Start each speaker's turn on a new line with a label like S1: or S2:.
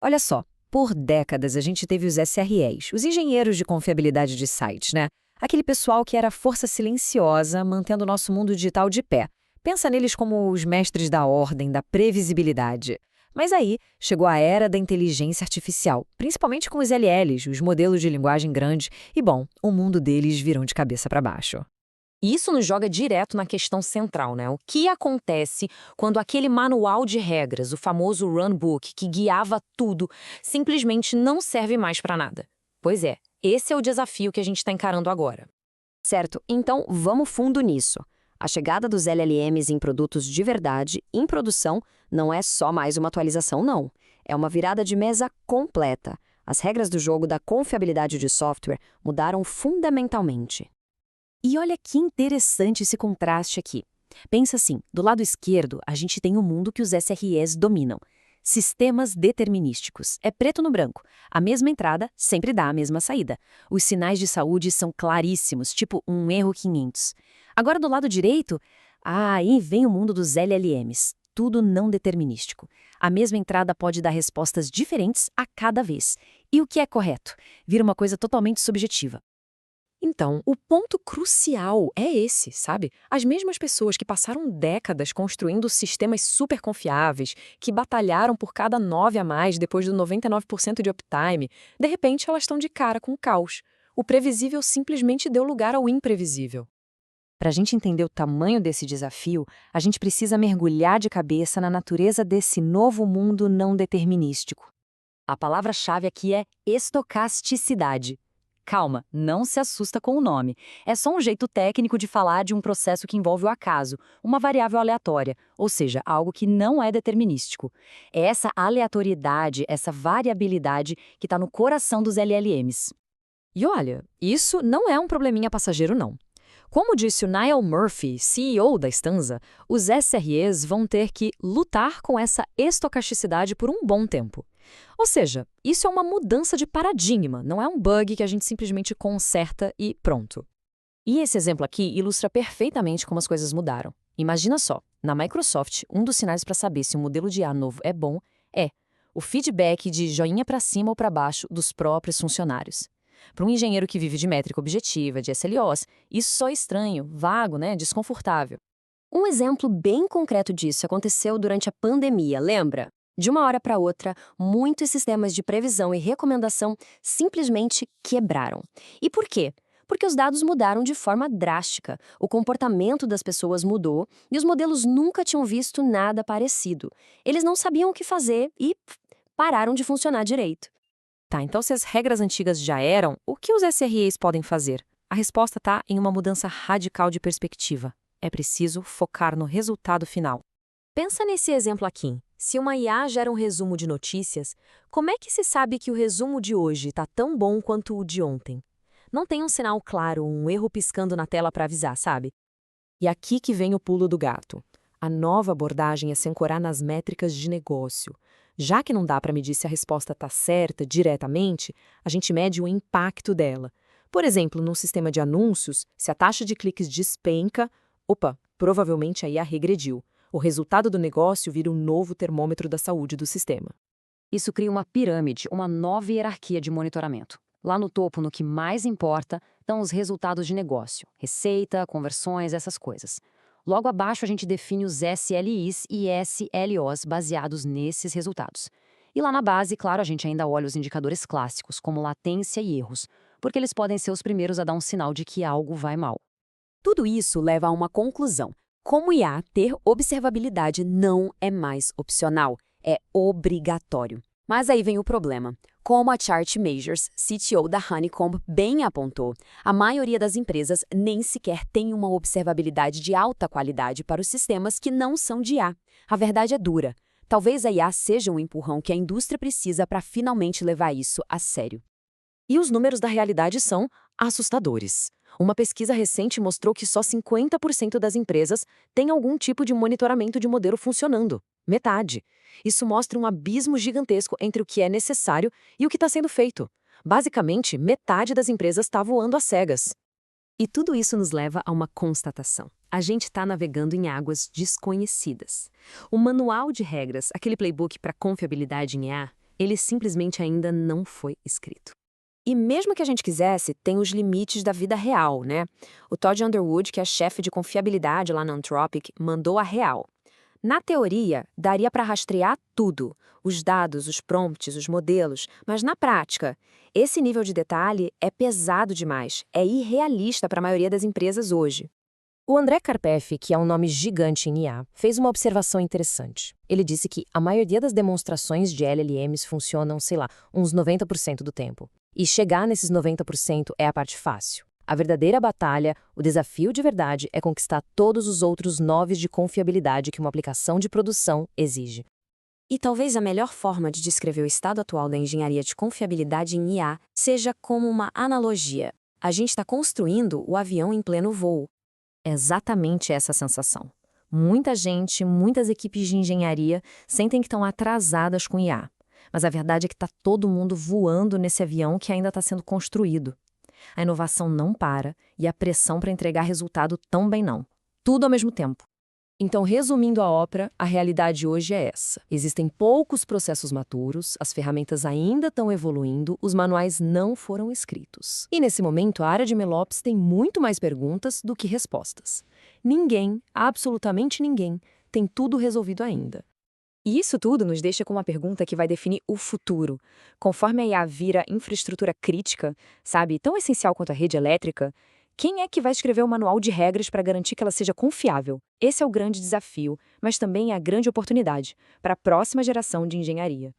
S1: Olha só, por décadas a gente teve os SREs, os engenheiros de confiabilidade de sites, né? Aquele pessoal que era a força silenciosa mantendo o nosso mundo digital de pé. Pensa neles como os mestres da ordem, da previsibilidade. Mas aí chegou a era da inteligência artificial, principalmente com os LLs, os modelos de linguagem grande, e bom, o mundo deles virou de cabeça para baixo.
S2: E isso nos joga direto na questão central, né? O que acontece quando aquele manual de regras, o famoso runbook, que guiava tudo, simplesmente não serve mais para nada? Pois é, esse é o desafio que a gente está encarando agora.
S3: Certo, então vamos fundo nisso. A chegada dos LLMs em produtos de verdade, em produção, não é só mais uma atualização, não. É uma virada de mesa completa. As regras do jogo da confiabilidade de software mudaram fundamentalmente.
S4: E olha que interessante esse contraste aqui. Pensa assim, do lado esquerdo, a gente tem o mundo que os SREs dominam. Sistemas determinísticos. É preto no branco. A mesma entrada sempre dá a mesma saída. Os sinais de saúde são claríssimos, tipo um erro 500. Agora do lado direito, aí vem o mundo dos LLMs. Tudo não determinístico. A mesma entrada pode dar respostas diferentes a cada vez. E o que é correto? Vira uma coisa totalmente subjetiva.
S2: Então, o ponto crucial é esse, sabe? As mesmas pessoas que passaram décadas construindo sistemas super confiáveis, que batalharam por cada 9 a mais depois do 99% de uptime, de repente elas estão de cara com o caos. O previsível simplesmente deu lugar ao imprevisível.
S4: Para a gente entender o tamanho desse desafio, a gente precisa mergulhar de cabeça na natureza desse novo mundo não determinístico. A palavra-chave aqui é estocasticidade. Calma, não se assusta com o nome. É só um jeito técnico de falar de um processo que envolve o acaso, uma variável aleatória, ou seja, algo que não é determinístico. É essa aleatoriedade, essa variabilidade que está no coração dos LLMs.
S1: E olha, isso não é um probleminha passageiro, não. Como disse o Niall Murphy, CEO da Stanza, os SREs vão ter que lutar com essa estocasticidade por um bom tempo. Ou seja, isso é uma mudança de paradigma, não é um bug que a gente simplesmente conserta e pronto. E esse exemplo aqui ilustra perfeitamente como as coisas mudaram. Imagina só, na Microsoft, um dos sinais para saber se um modelo de IA novo é bom é o feedback de joinha para cima ou para baixo dos próprios funcionários. Para um engenheiro que vive de métrica objetiva, de SLOs, isso só é estranho, vago, né, desconfortável.
S3: Um exemplo bem concreto disso aconteceu durante a pandemia, lembra? De uma hora para outra, muitos sistemas de previsão e recomendação simplesmente quebraram. E por quê? Porque os dados mudaram de forma drástica, o comportamento das pessoas mudou e os modelos nunca tinham visto nada parecido. Eles não sabiam o que fazer e pararam de funcionar direito.
S4: Tá, então se as regras antigas já eram, o que os SREs podem fazer? A resposta está em uma mudança radical de perspectiva. É preciso focar no resultado final.
S2: Pensa nesse exemplo aqui. Se uma IA gera um resumo de notícias, como é que se sabe que o resumo de hoje está tão bom quanto o de ontem? Não tem um sinal claro, um erro piscando na tela para avisar, sabe?
S4: E aqui que vem o pulo do gato. A nova abordagem é se ancorar nas métricas de negócio. Já que não dá para medir se a resposta está certa diretamente, a gente mede o impacto dela. Por exemplo, num sistema de anúncios, se a taxa de cliques despenca, provavelmente a IA regrediu. O resultado do negócio vira um novo termômetro da saúde do sistema.
S3: Isso cria uma pirâmide, uma nova hierarquia de monitoramento. Lá no topo, no que mais importa, estão os resultados de negócio, receita, conversões, essas coisas. Logo abaixo, a gente define os SLIs e SLOs baseados nesses resultados. E lá na base, claro, a gente ainda olha os indicadores clássicos, como latência e erros, porque eles podem ser os primeiros a dar um sinal de que algo vai mal.
S4: Tudo isso leva a uma conclusão. Como IA, ter observabilidade não é mais opcional, é obrigatório. Mas aí vem o problema. Como a Chart Majors, CTO da Honeycomb, bem apontou, a maioria das empresas nem sequer tem uma observabilidade de alta qualidade para os sistemas que não são de IA. A verdade é dura. Talvez a IA seja um empurrão que a indústria precisa para finalmente levar isso a sério.
S2: E os números da realidade são assustadores. Uma pesquisa recente mostrou que só 50% das empresas têm algum tipo de monitoramento de modelo funcionando. Metade. Isso mostra um abismo gigantesco entre o que é necessário e o que está sendo feito. Basicamente, metade das empresas está voando às cegas.
S4: E tudo isso nos leva a uma constatação. A gente está navegando em águas desconhecidas. O manual de regras, aquele playbook para confiabilidade em IA, Ele simplesmente ainda não foi escrito.
S2: E mesmo que a gente quisesse, tem os limites da vida real, né? O Todd Underwood, que é chefe de confiabilidade lá na Anthropic, mandou a real. Na teoria, daria para rastrear tudo, os dados, os prompts, os modelos, mas na prática, esse nível de detalhe é pesado demais, é irrealista para a maioria das empresas hoje.
S3: O André Karpef, que é um nome gigante em IA, fez uma observação interessante. Ele disse que a maioria das demonstrações de LLMs funcionam, sei lá, uns 90% do tempo. E chegar nesses 90% é a parte fácil. A verdadeira batalha, o desafio de verdade, é conquistar todos os outros 9 de confiabilidade que uma aplicação de produção exige.
S2: E talvez a melhor forma de descrever o estado atual da engenharia de confiabilidade em IA seja como uma analogia. A gente está construindo o avião em pleno voo.
S1: É exatamente essa sensação. Muita gente, muitas equipes de engenharia sentem que estão atrasadas com IA. Mas a verdade é que está todo mundo voando nesse avião que ainda está sendo construído. A inovação não para e a pressão para entregar resultado também não. Tudo ao mesmo tempo. Então, resumindo a ópera, a realidade hoje é essa. Existem poucos processos maturos, as ferramentas ainda estão evoluindo, os manuais não foram escritos. E nesse momento, a área de MLOps tem muito mais perguntas do que respostas. Ninguém, absolutamente ninguém, tem tudo resolvido ainda.
S2: E isso tudo nos deixa com uma pergunta que vai definir o futuro. Conforme a IA vira infraestrutura crítica, sabe, tão essencial quanto a rede elétrica, quem é que vai escrever o manual de regras para garantir que ela seja confiável? Esse é o grande desafio, mas também é a grande oportunidade para a próxima geração de engenharia.